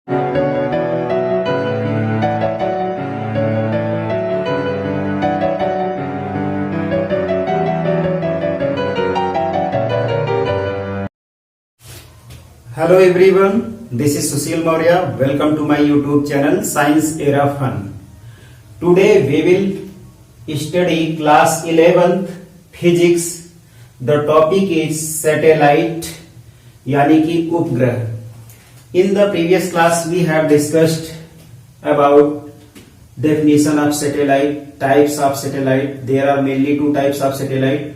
Hello everyone, this is Sushil Maurya. Welcome to my YouTube channel Science Era Fun. Today we will study class 11th physics. The topic is satellite यानी कि उपग्रह. In the previous class we have discussed about definition of satellite, types of satellite. There are mainly two types of satellite,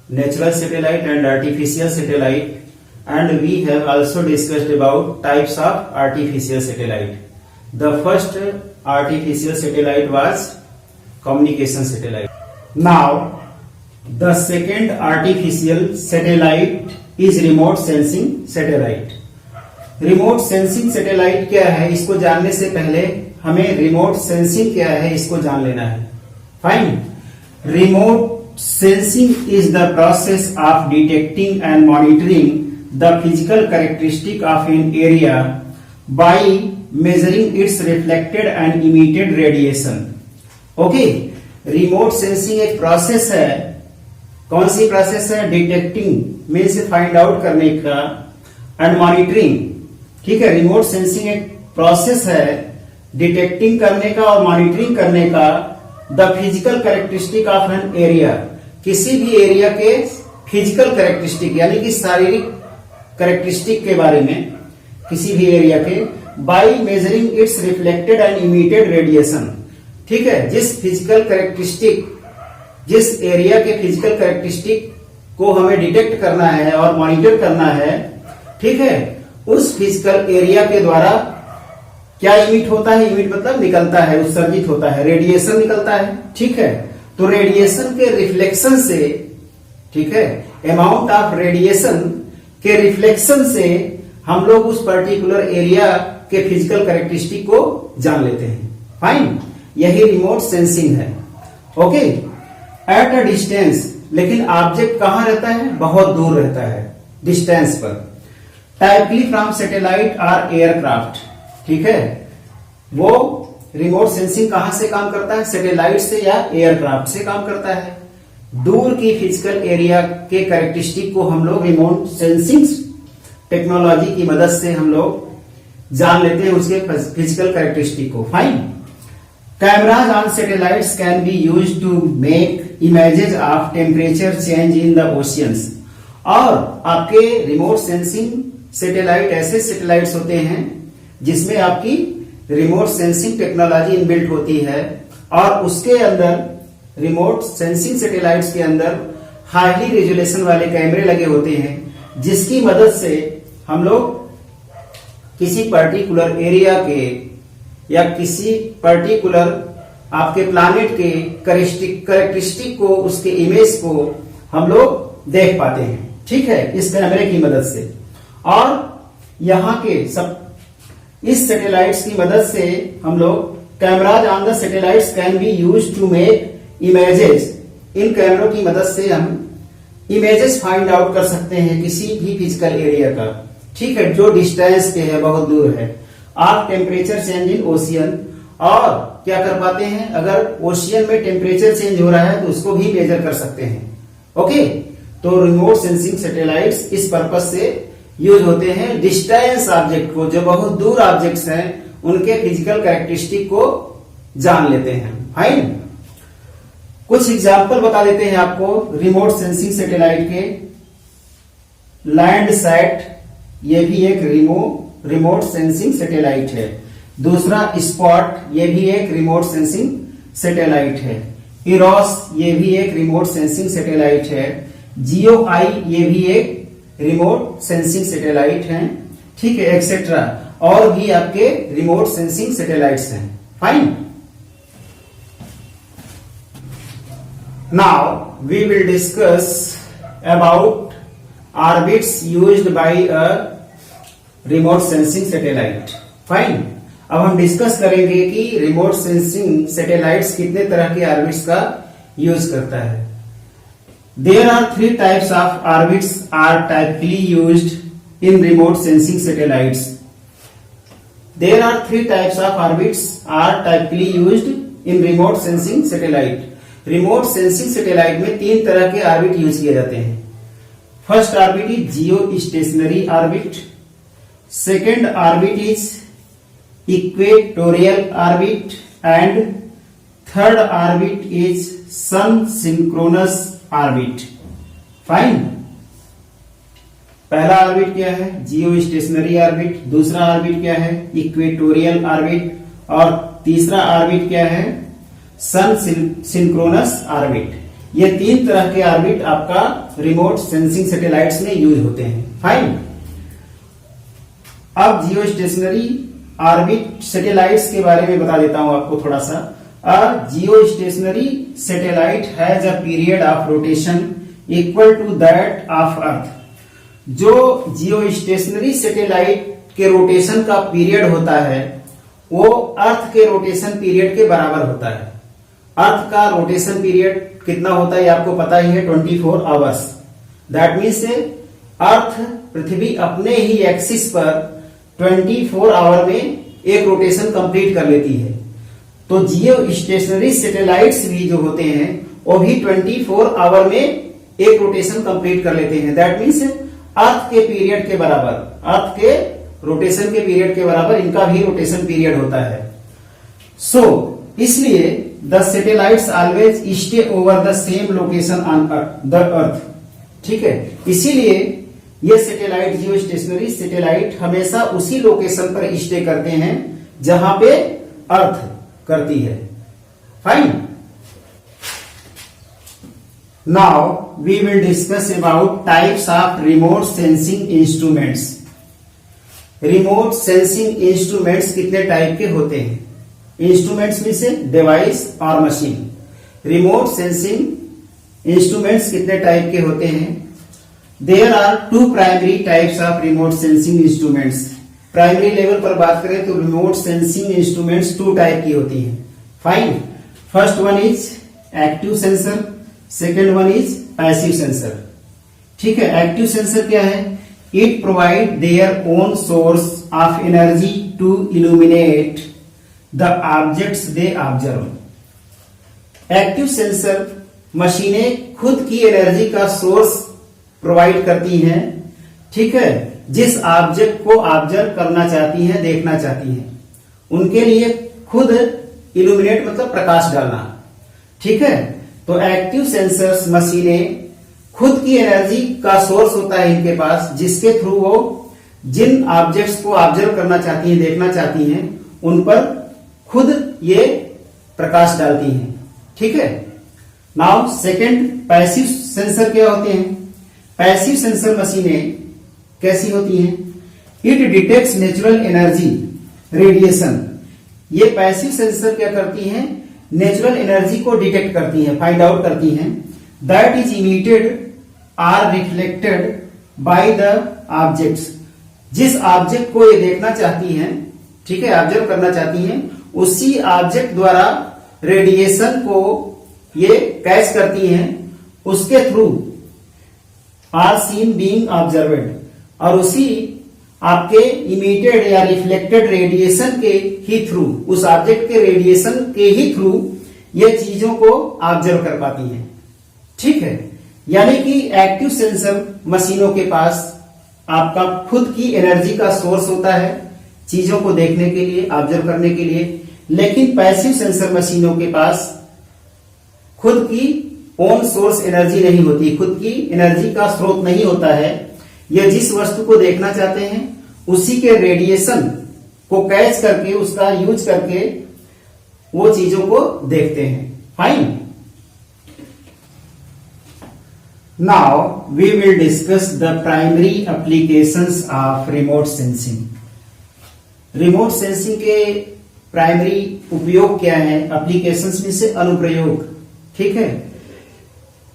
natural satellite and artificial satellite. And we have also discussed about types of artificial satellite. The first artificial satellite was communication satellite. Now, the second artificial satellite is remote sensing satellite. Remote sensing satellite क्या है, इसको जानने से पहले हमें remote sensing क्या है इसको जान लेना है. Fine. Remote sensing is the process of detecting and monitoring the physical characteristic of an area by measuring its reflected and emitted radiation. Okay, remote sensing एक प्रोसेस है. कौन सी प्रोसेस है? डिटेक्टिंग में से फाइंड आउट करने का and monitoring. ठीक है, रिमोट सेंसिंग एक प्रोसेस है डिटेक्टिंग करने का और मॉनिटरिंग करने का the physical characteristic of an area. किसी भी एरिया के फिजिकल कैरेक्टरिस्टिक यानी कि शारीरिक कैरेक्टरिस्टिक के बारे में किसी भी एरिया के by measuring it's reflected and emitted radiation. ठीक है, जिस फिजिकल कैरेक्टरिस्टिक, जिस एरिया के फिजिकल कैरेक्टरिस्टिक को हमें डिटेक्ट करना है और मॉनिटर करना है, ठीक है, उस फिजिकल एरिया के द्वारा क्या इमिट होता है? इमिट मतलब निकलता है, उत्सर्जित होता है, रेडिएशन निकलता है. ठीक है, तो रेडिएशन के रिफ्लेक्शन से, ठीक है, अमाउंट ऑफ रेडिएशन के रिफ्लेक्शन से हम लोग उस पर्टिकुलर एरिया के फिजिकल कैरेक्टरिस्टिक को जान लेते हैं. फाइन, यही रिमोट सेंसिंग है. Okay, at a distance. लेकिन ऑब्जेक्ट कहां रहता है? बहुत दूर रहता है, डिस्टेंस पर. टाइपली फ्रॉम सैटेलाइट और एयरक्राफ्ट. ठीक है, वो रिमोट सेंसिंग कहां से काम करता है? सैटेलाइट से या एयरक्राफ्ट से काम करता है. दूर की फिजिकल एरिया के कैरेक्टरिस्टिक को हम लोग रिमोट सेंसिंग टेक्नोलॉजी की मदद से हम लोग जान लेते हैं उसके फिजिकल कैरेक्टरिस्टिक को. Fine. Cameras on satellites can be used to make images of temperature change in the oceans. और आपके रिमोट सेंसिंग सैटेलाइट ऐसे सैटेलाइट्स होते हैं जिसमें आपकी रिमोट सेंसिंग टेक्नोलॉजी इनबिल्ट होती है और उसके अंदर रिमोट सेंसिंग सैटेलाइट्स के अंदर हाईली रेजोल्यूशन वाले कैमरे लगे होते हैं जिसकी मदद से हम लोग किसी पर्टिकुलर एरिया के या किसी पर्टिकुलर आपके प्लैनेट के कैरेक्टरिस्टिक को, उसके इमेज को हम लोग देख पाते हैं. ठीक है, इस कैमरे की मदद से. और यहाँ के सब इस सैटेलाइट्स की मदद से हम लोग cameras on the satellites can be used to make images. इन कैमरों की मदद से हम इमेजेस फाइंड आउट कर सकते हैं किसी भी फिजिकल एरिया का. ठीक है, जो डिस्टेंस पे है, बहुत दूर है. आप टेम्परेचर चेंज इन ओशियन, और क्या कर पाते हैं? अगर ओशियन में टेम्परेचर चेंज हो रहा है तो उसको भी मेजर कर सकते हैं. ओके, तो रिमोट सेंसिंग सैटेलाइट्स इस पर्पज से यूज होते हैं. डिस्टेंस ऑब्जेक्ट को, जो बहुत दूर ऑब्जेक्ट्स हैं, उनके फिजिकल कैरेक्टरिस्टिक को जान लेते हैं. फाइन. कुछ एग्जाम्पल बता देते हैं आपको रिमोट सेंसिंग सैटेलाइट के. लैंडसैट, ये भी एक रिमोट सेंसिंग सैटेलाइट है. दूसरा स्पॉट, ये भी एक रिमोट सेंसिंग सैटेलाइट है. इरोस, ये भी एक रिमोट सेंसिंग सैटेलाइट है. जियो आई, ये भी एक रिमोट सेंसिंग सैटेलाइट है. ठीक है, एक्सेट्रा. और भी आपके रिमोट सेंसिंग सैटेलाइट्स हैं. Fine. Now we will discuss about orbits used by a remote sensing satellite. Fine. अब हम डिस्कस करेंगे कि रिमोट सेंसिंग सैटेलाइट्स कितने तरह के ऑर्बिट्स का यूज करता है. There are 3 types of orbits are typically used in remote sensing satellites. There are three types of orbits are typically used in remote sensing satellite. Remote sensing satellite में तीन तरह के ऑर्बिट यूज किए जाते हैं. First orbit is geostationary orbit, second orbit is equatorial orbit and third orbit is sun synchronous orbit. Fine. पहला orbit क्या है? Geostationary orbit. दूसरा ऑर्बिट क्या है? Equatorial orbit. और तीसरा ऑर्बिट क्या है? Sun synchronous orbit. ये तीन तरह के ऑर्बिट आपका रिमोट सेंसिंग सैटेलाइट्स में यूज होते हैं. फाइन. अब जियो स्टेशनरी ऑर्बिट सैटेलाइट्स के बारे में बता देता हूं आपको थोड़ा सा. Geostationary satellite has a period of rotation equal to that of earth. जो जियो स्टेशनरी सैटेलाइट के रोटेशन का पीरियड होता है वो अर्थ के रोटेशन पीरियड के बराबर होता है. अर्थ का रोटेशन पीरियड कितना होता है आपको पता ही है, 24 आवर्स. दैट मीन्स अर्थ पृथ्वी अपने ही एक्सिस पर 24 आवर में एक रोटेशन कंप्लीट कर लेती है. तो जियो स्टेशनरी सैटेलाइट्स भी जो होते हैं वो भी 24 आवर में एक रोटेशन कंप्लीट कर लेते हैं. दैट मीन्स अर्थ के पीरियड के बराबर, अर्थ के रोटेशन के पीरियड के बराबर इनका भी रोटेशन पीरियड होता है. सो इसलिए the satellites always stay over the same location on the earth. ठीक है, इसीलिए ये सैटेलाइट जियो स्टेशनरी सैटेलाइट हमेशा उसी लोकेशन पर स्टे करते हैं जहां पे अर्थ करती है. Fine. Now we will discuss about types of remote sensing instruments. Remote sensing instruments कितने टाइप के होते हैं? इंस्ट्रूमेंट्स में से डिवाइस और मशीन. रिमोट सेंसिंग इंस्ट्रूमेंट्स कितने टाइप के होते हैं? There are two primary types of remote sensing instruments. Primary level पर बात करें तो remote sensing instruments two type की होती हैं. Fine. First one is active sensor, second one is passive sensor. ठीक है, एक्टिव सेंसर क्या है? It provide their own source of energy to illuminate the objects they observe. Active sensor मशीनें खुद की एनर्जी का सोर्स प्रोवाइड करती हैं. ठीक है, जिस ऑब्जेक्ट को ऑब्जर्व करना चाहती हैं, देखना चाहती हैं, उनके लिए खुद इल्यूमिनेट मतलब प्रकाश डालना. ठीक है, तो एक्टिव सेंसर्स मशीनें खुद की एनर्जी का सोर्स होता है इनके पास, जिसके थ्रू वो जिन ऑब्जेक्ट्स को ऑब्जर्व करना चाहती हैं, देखना चाहती हैं, उन पर खुद ये प्रकाश डालती हैं. ठीक है. नाउ सेकंड पैसिव सेंसर क्या होते हैं? पैसिव सेंसर मशीनें कैसी होती हैं? It detects natural energy radiation. ये पैसिव सेंसर क्या करती हैं? नेचुरल एनर्जी को डिटेक्ट करती हैं, फाइंड आउट करती हैं. That is emitted or reflected by the objects. जिस ऑब्जेक्ट को ये देखना चाहती हैं, ठीक है, ऑब्जर्व करना चाहती हैं, उसी ऑब्जेक्ट द्वारा रेडिएशन को ये कैच करती हैं, उसके through are seen being observed. और उसी आपके इमिटेड या रिफ्लेक्टेड रेडिएशन के ही थ्रू, उस ऑब्जेक्ट के रेडिएशन के ही थ्रू ये चीजों को ऑब्जर्व कर पाती हैं. ठीक है, यानी कि एक्टिव सेंसर मशीनों के पास आपका खुद की एनर्जी का सोर्स होता है चीजों को देखने के लिए, ऑब्जर्व करने के लिए. लेकिन पैसिव सेंसर मशीनों के पास खुद की ओन सोर्स एनर्जी नहीं होती, खुद की एनर्जी का स्रोत नहीं होता है. ये जिस वस्तु को देखना चाहते हैं उसी के रेडिएशन को कैच करके, उसका यूज करके वो चीजों को देखते हैं. Fine. Now we will discuss the primary applications of remote sensing. Remote sensing के प्राइमरी उपयोग क्या है? एप्लीकेशंस में से अनुप्रयोग. ठीक है,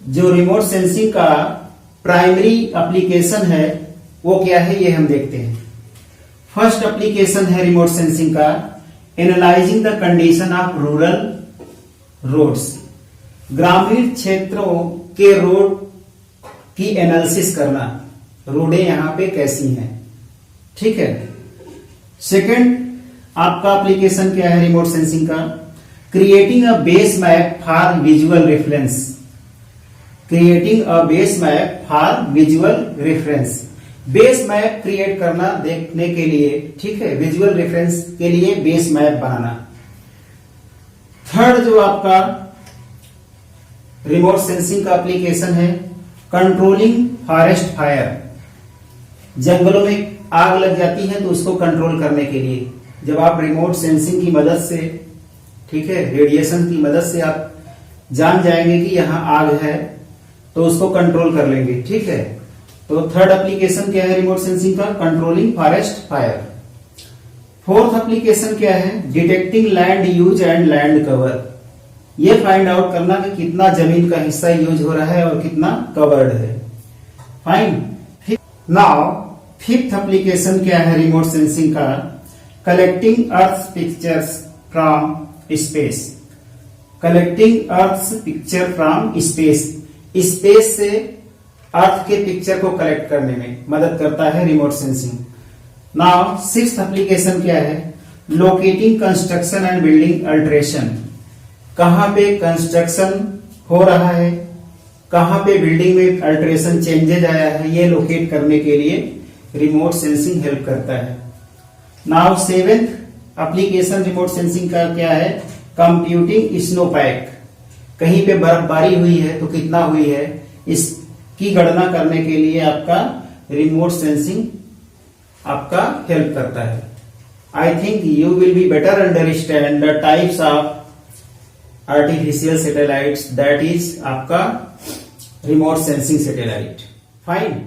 जो रिमोट सेंसिंग का प्राइमरी एप्लीकेशन है वो क्या है ये हम देखते हैं. फर्स्ट एप्लीकेशन है रिमोट सेंसिंग का analysing the condition of rural roads. ग्रामीण क्षेत्रों के रोड की एनालिसिस करना, रोडें यहां पे कैसी हैं. ठीक है. सेकंड आपका एप्लीकेशन क्या है रिमोट सेंसिंग का? Creating a base map for visual reference. Creating a base map for visual reference. Base map create करना देखने के लिए, ठीक है, विजुअल रेफरेंस के लिए बेस मैप बनाना। थर्ड जो आपका रिमोट सेंसिंग का एप्लीकेशन है, कंट्रोलिंग फॉरेस्ट फायर। जंगलों में आग लग जाती है तो उसको कंट्रोल करने के लिए जब आप रिमोट सेंसिंग की मदद से, ठीक है, रेडिएशन की मदद से आप जान जाएंगे कि यहां आग है तो उसको कंट्रोल कर लेंगे, ठीक है। तो थर्ड एप्लीकेशन क्या है रिमोट सेंसिंग का? Controlling forest fire. Fourth application क्या है? Detecting land use and land cover. ये फाइंड आउट करना कि कितना जमीन का हिस्सा यूज हो रहा है और कितना कवर्ड है। फाइन। नाउ फिफ्थ एप्लीकेशन क्या है रिमोट सेंसिंग का? Collecting earth pictures from space. Collecting earth picture from space. Space से अर्थ के पिक्चर को कलेक्ट करने में मदद करता है remote sensing. Now sixth application क्या है? Locating construction and building alteration. कहां पे कंस्ट्रक्शन हो रहा है, कहां पे बिल्डिंग में अल्टरेशन चेंजेज आया है, ये लोकेट करने के लिए रिमोट सेंसिंग हेल्प करता है। Now seventh application remote sensing का क्या है? Computing snowpack. कहीं पे बर्फबारी हुई है तो कितना हुई है इसकी गणना करने के लिए आपका रिमोट सेंसिंग आपका हेल्प करता है। I think you will be better understand the types of artificial satellites, that is आपका रिमोट सेंसिंग सैटेलाइट। फाइन।